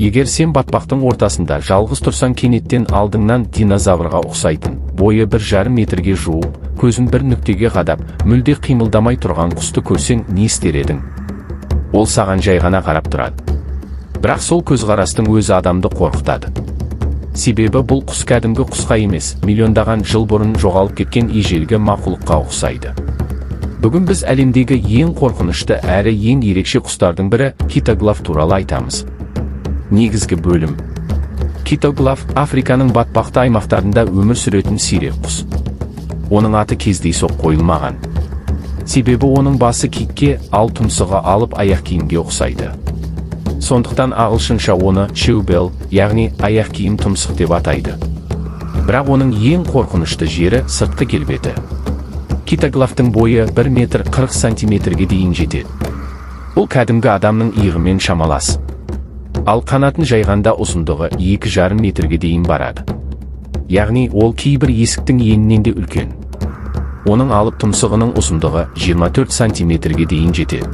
Егер сен батпақтың ортасында жалғыз тұрсаң, кенеттен алдыңнан динозаврға ұқсайтын, бойы 1,5 метрге жуық, көзін бір нүктеге қадап, мүлде қимылдамай тұрған құсты көрсең, не істер едің? Ол саған жай ғана қарап тұрады. Бірақ сол көзқарастың өзі адамды қорқытады. Себебі бұл құс кәдімгі құсқа емес, миллиондаған жыл бұрын жоғалып кеткен ежелгі мақұлыққа ұқсайды. Бүгін біз әлемдегі ең қорқынышты әрі ең ерекше құстардың бірі китоглав туралы айтамыз. Негізгі бөлім. Китоглав Африканың батпақты аймақтарында өмір сүретін сирек құс. Оның аты кездейсоқ қойылмаған. Себебі оның басы китке, ал тұмсығы алып аяқ киімге ұқсайды. Сондықтан ағылшынша оны shoebell, яғни аяқ киім тұмсық деп атайды. Бірақ оның ең қорқынышты жері сыртқы келбеті. Китоглавтың бойы 1 метр 40 сантиметрге дейін жетеді. Бұл кәдімгі адамның иығымен шамалас. Ал қанатын жайғанда ұзындығы 2,5 метрге дейін барады. Яғни ол кейбір есіктің енінен де үлкен. Оның алып тұмсығының ұзындығы 24 сантиметрге дейін жетеді.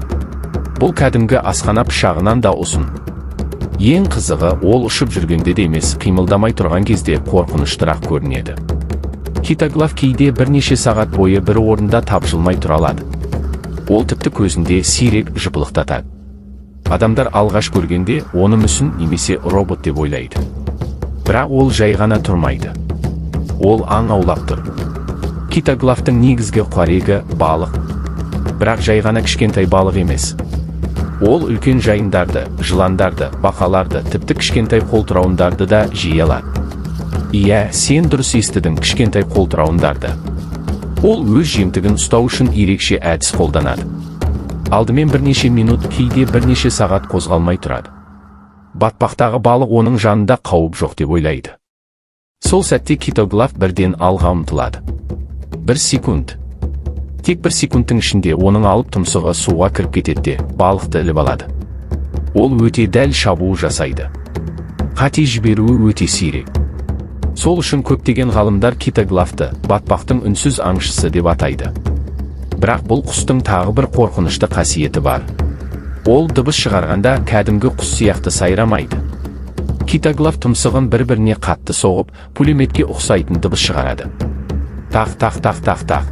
Бұл кәдімгі асхана пышағынан да ұзын. Ең қызығы, ол ұшып жүргенде де емес, қимылдамай тұрған кезде қорқыныштырақ көрінеді. Китоглав кейде бірнеше сағат бойы бір орында тапжылмай тұра алады. Ол тіпті көзінде сирек жыпылықтатады. Адамдар алғаш көргенде оны мүсін немесе робот деп ойлайды. Бірақ ол жай ғана тұрмайды. Ол аң аулап тұр. Китоглавтың негізгі қорегі балық. Бірақ жай ғана кішкентай балық емес. Ол үлкен жайындарды, жыландарды, бақаларды, тіпті кішкентай қолтырауындарды да жей алады. Иә, сен дұрыс естідің, кішкентай қолтырауындарды. Ол өз жемтігін ұстау үшін ерекше әдіс қолданады. Алдымен бірнеше минут, кейде бірнеше сағат қозғалмай тұрады. Батпақтағы балық оның жанында қауіп жоқ деп ойлайды. Сол сәтте китоглав бірден алға ұмтылады. 1 секунд. Тек 1 секундтың ішінде оның алып тұмсығы суға кіріп кетеді де, балықты іліп алады. Ол өте дәл шабуыл жасайды. Қате жіберуі өте сирек. Сол үшін көптеген ғалымдар китоглавты батпақтың үнсіз аңшысы деп атайды. Бірақ бұл құстың тағы бір қорқынышты қасиеті бар. Ол дыбыс шығарғанда кәдімгі құс сияқты сайрамайды. Китоглав тұмсығын бір-біріне қатты соғып, пулеметке ұқсайтын дыбыс шығарады. Тақ-тақ-тақ-тақ-тақ.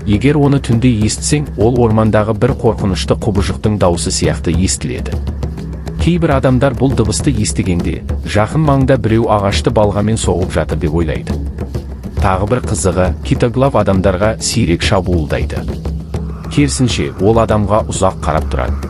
Егер оны түнде естісең, ол ормандағы бір қорқынышты құбыжықтың дауысы сияқты естіледі. Кейбір адамдар бұл дыбысты естігенде, жақын маңда біреу ағашты балғамен соғып жатыр деп ойлайды. Тағы бір қызығы, китоглав адамдарға сирек шабуылдайды. Керісінше, ол адамға ұзақ қарап тұрады.